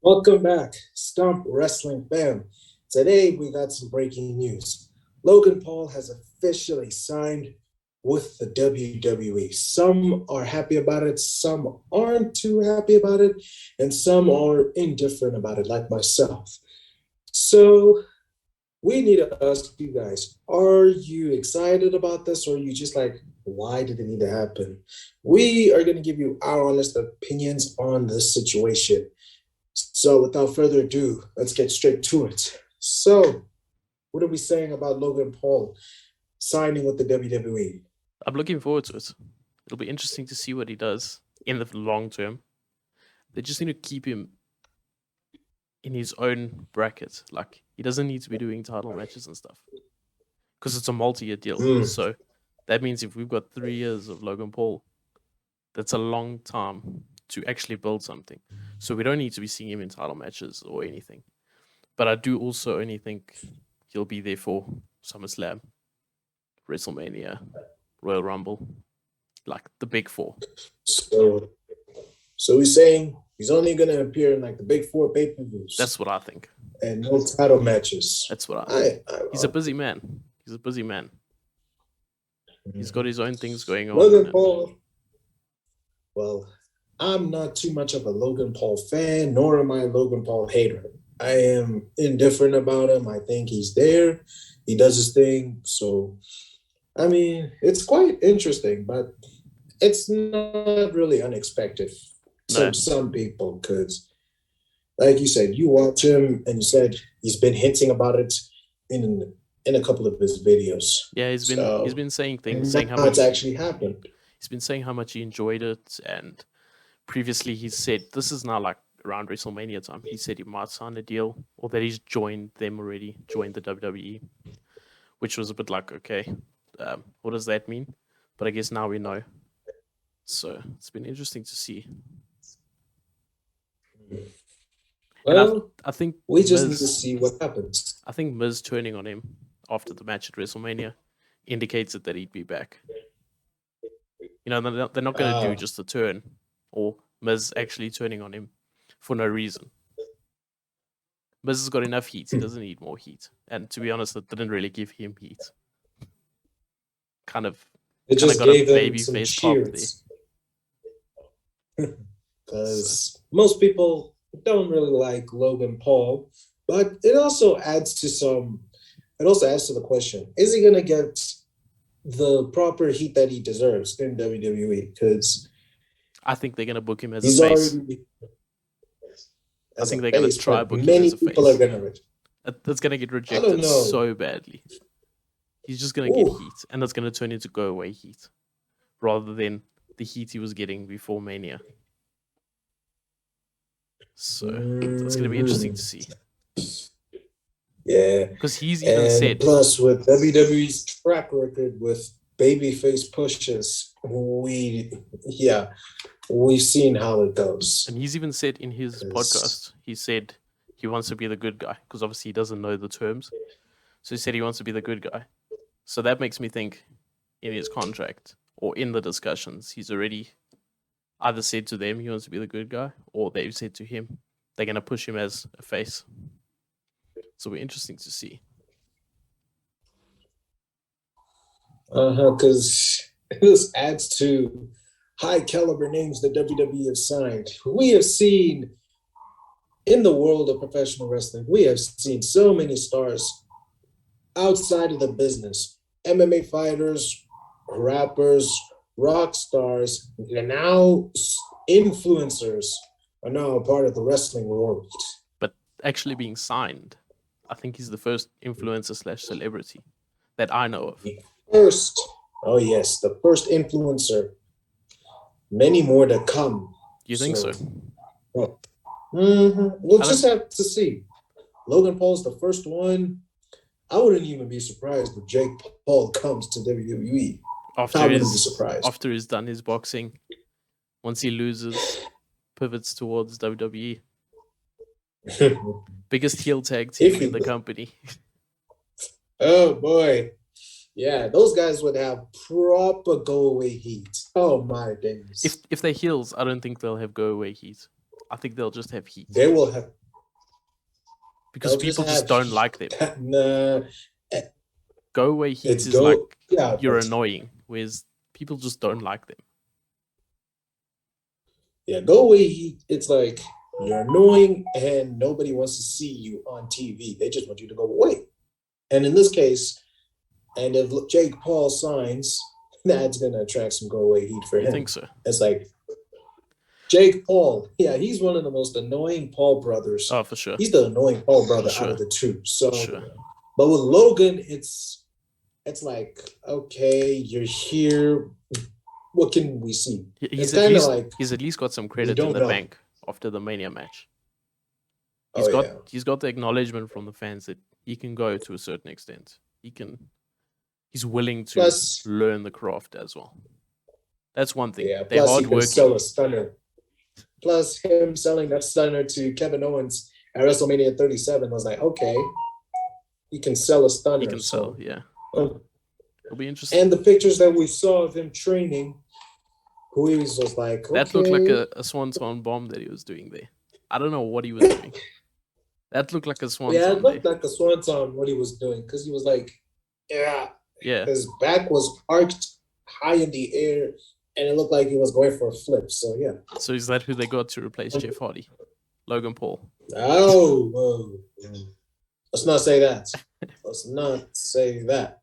Welcome back, STOMP Wrestling fam. Today we got some breaking news. Logan Paul has officially signed with the WWE. Some are happy about it, some aren't too happy about it, and some are indifferent about it, like myself. So we need to ask you guys, are you excited about this, or are you just like, why did it need to happen? We are going to give you our honest opinions on this situation. So without further ado, let's get straight to it. So, what are we saying about Logan Paul signing with the WWE? I'm looking forward to it. It'll be interesting to see what he does in the long term. They just need to keep him in his own bracket. Like, he doesn't need to be doing title matches and stuff because it's a multi-year deal. So that means if we've got 3 years of Logan Paul, that's a long time to actually build something. So we don't need to be seeing him in title matches or anything. But I do also only think he'll be there for SummerSlam, WrestleMania, Royal Rumble, like the big four. So he's saying he's only going to appear in like the big four pay-per-views. That's what I think. And no title matches. That's what I think. He's a busy man. He's a busy man. He's got his own things going on. Logan Paul. Well, I'm not too much of a Logan Paul fan, nor am I a Logan Paul hater. I am indifferent about him. I think he's there. He does his thing. So, I mean, it's quite interesting, but it's not really unexpected to some people because, like you said, you watch him and you said he's been hinting about it in a couple of his videos. Yeah, he's been saying things, saying how much it's actually happened. He's been saying how much he enjoyed it, and previously he said this is now like around WrestleMania time. He said he might sign a deal or that he's joined them already, joined the WWE, which was a bit like, okay, what does that mean? But I guess now we know. So it's been interesting to see. Well, I think we just need to see what happens. I think Miz turning on him after the match at WrestleMania indicates that he'd be back. You know, they're not going to do just a turn or Miz actually turning on him for no reason. Miz has got enough heat. He doesn't need more heat. And to be honest, it didn't really give him heat. It just got gave a baby face pop there. Because most people don't really like Logan Paul, but it also adds to the question, is he going to get the proper heat that he deserves in WWE? Because I think they're going to book him as a face. I think they're going to try book him as a face. Many people are going to. That's going to get rejected so badly. He's just going to get heat, and that's going to turn into go-away heat, rather than the heat he was getting before Mania. So it's going to be interesting to see. Yeah, because he's even said. Plus, with WWE's track record with babyface pushes, we've seen how it goes. And he's even said in his podcast, he said he wants to be the good guy because obviously he doesn't know the terms. So he said he wants to be the good guy. So that makes me think in his contract or in the discussions, he's already either said to them he wants to be the good guy, or they've said to him they're going to push him as a face. So we're interesting to see. Because this adds to high caliber names that WWE have signed. We have seen in the world of professional wrestling, we have seen so many stars outside of the business. MMA fighters, rappers, rock stars, and now influencers are now a part of the wrestling world. But actually being signed, I think he's the first influencer / celebrity that I know of. The first influencer. Many more to come. You think so? We'll just have to see. Logan Paul's the first one. I wouldn't even be surprised if Jake Paul comes to WWE. After he's done his boxing, once he loses, pivots towards WWE. Biggest heel tag team in the company. Oh boy. Yeah, those guys would have proper go-away heat. Oh my days. If they're heels, I don't think they'll have go-away heat. I think they'll just have heat They will have because people just don't like them. Nah, Go away heat it's is like you're but- annoying, whereas people just don't like them. Yeah, go away heat. It's like you're annoying and nobody wants to see you on TV. They just want you to go away. And in this case, and if Jake Paul signs, that's gonna attract some go away heat for him. You think so? It's like Jake Paul. Yeah, he's one of the most annoying Paul brothers. Oh, for sure. He's the annoying Paul brother out of the two. So, but with Logan, it's like, okay, you're here. What can we see? He's at least got some credit in the bank after the Mania match. He's got the acknowledgement from the fans that he can go to a certain extent. He's willing to learn the craft as well. That's one thing. Yeah, they're hard working. Sell a stunner. Plus him selling that stunner to Kevin Owens at WrestleMania 37 was like, okay, he can sell a stunner. He can sell, yeah. It'll be interesting. And the pictures that we saw of him training, Ruiz was like, okay. That looked like a swanton bomb that he was doing there. I don't know what he was doing. That looked like a swanton. Yeah, it looked like a swanton what he was doing because he was like, yeah. His back was arched high in the air, and it looked like he was going for a flip. So yeah. So is that who they got to replace Jeff Hardy? Logan Paul. Oh, let's not say that. Let's not say that.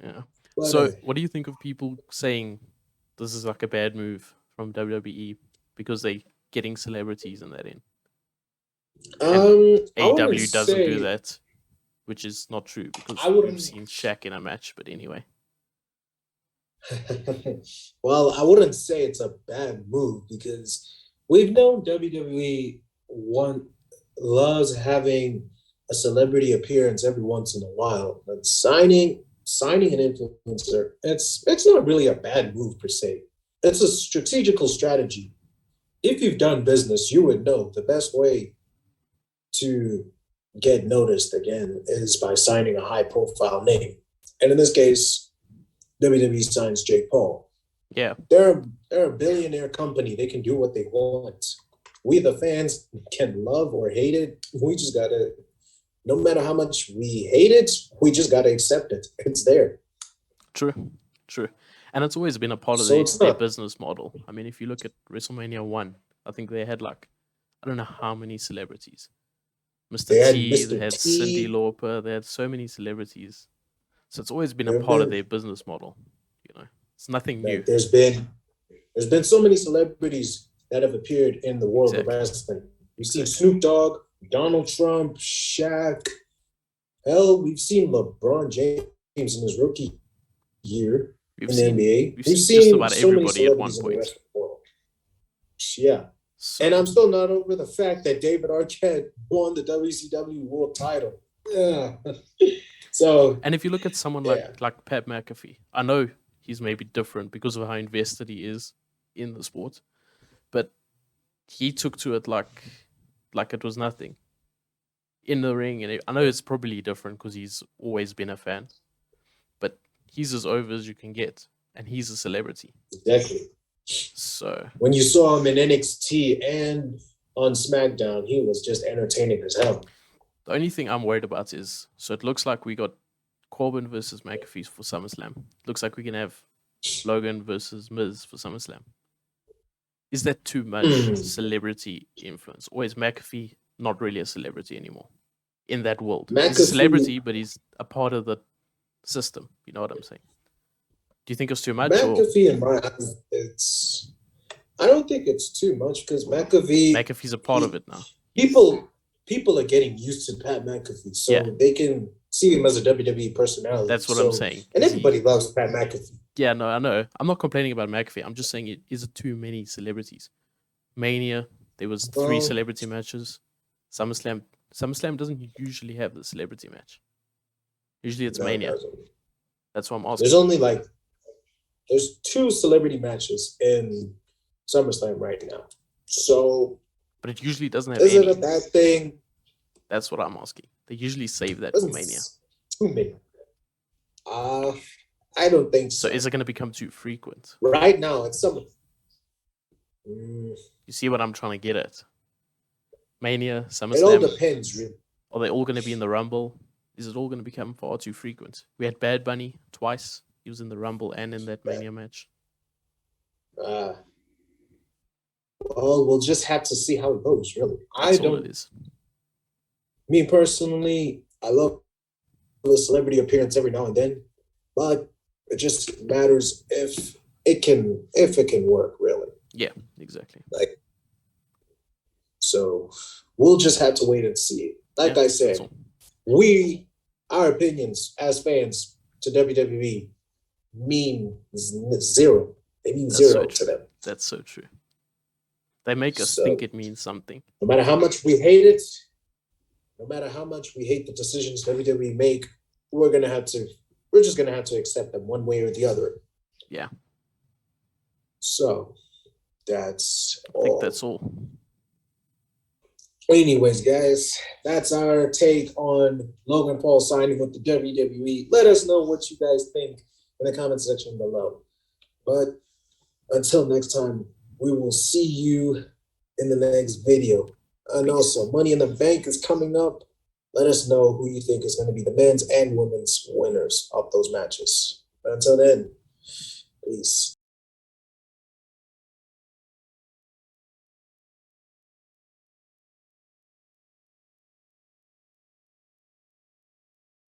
Yeah. But so what do you think of people saying this is like a bad move from WWE because they're getting celebrities in that in? AEW doesn't do that, which is not true because we've seen Shaq in a match, but anyway. Well, I wouldn't say it's a bad move because we've known WWE loves having a celebrity appearance every once in a while. But signing an influencer, it's not really a bad move per se. It's a strategical strategy. If you've done business, you would know the best way to get noticed again is by signing a high-profile name. And in this case, WWE signs Jake Paul. Yeah. They're a billionaire company. They can do what they want. We, the fans, can love or hate it. We just got to, no matter how much we hate it, we just got to accept it. It's there. True. And it's always been a part of their business model. I mean, if you look at WrestleMania 1, I think they had like, I don't know how many celebrities. Mr. T, they had Cyndi Lauper, they had so many celebrities. So it's always been a part of their business model. You know, it's nothing new. There's been so many celebrities that have appeared in the world of wrestling. We've seen Snoop Dogg, Donald Trump, Shaq. Hell, we've seen LeBron James in his rookie year in the NBA. We've seen just about everybody at one point. Yeah. So, and I'm still not over the fact that David Arquette won the WCW World Title. Yeah. So, and if you look at someone like Pat McAfee, I know he's maybe different because of how invested he is in the sport, but he took to it like it was nothing in the ring. And I know it's probably different because he's always been a fan, but he's as over as you can get, and he's a celebrity. Exactly. So when you saw him in NXT and on SmackDown, he was just entertaining as hell. The only thing I'm worried about is, so it looks like we got Corbin versus McAfee for SummerSlam. It looks like we can have Logan versus Miz for SummerSlam. Is that too much celebrity influence? Or is McAfee not really a celebrity anymore in that world? He's a celebrity, but he's a part of the system. You know what I'm saying? Do you think it's too much? McAfee, in my eyes, I don't think it's too much because McAfee's a part of it now. People are getting used to Pat McAfee, so they can see him as a WWE personality. That's what I'm saying. And everybody loves Pat McAfee. Yeah, no, I know. I'm not complaining about McAfee. I'm just saying, is it too many celebrities? Mania, there was 3 celebrity matches. SummerSlam doesn't usually have the celebrity match. Usually it's Mania. That's what I'm asking. There's 2 celebrity matches in SummerSlam right now. So, but it usually doesn't have any. Is it a bad thing? That's what I'm asking. They usually save that for Mania. Too many. I don't think so. So is it going to become too frequent? Right now, it's Summer. You see what I'm trying to get at? Mania, It all SummerSlam. depends, really. Are they all going to be in the Rumble? Is it all going to become far too frequent? We had Bad Bunny twice. He was in the Rumble and in that Mania match. Well, we'll just have to see how it goes, really. That's all it is. Me personally, I love a celebrity appearance every now and then, but it just matters if it can work, really. Yeah, exactly. Like, so we'll just have to wait and see. Like I said, our opinions as fans to WWE mean zero. They mean zero to them. That's so true. They make us think it means something. No matter how much we hate it, no matter how much we hate the decisions WWE make, we're just gonna have to accept them one way or the other. Yeah. So that's I think that's all. Anyways, guys, that's our take on Logan Paul signing with the WWE. Let us know what you guys think in the comment section below. But until next time, we will see you in the next video. And also, Money in the Bank is coming up. Let us know who you think is going to be the men's and women's winners of those matches. But until then, peace.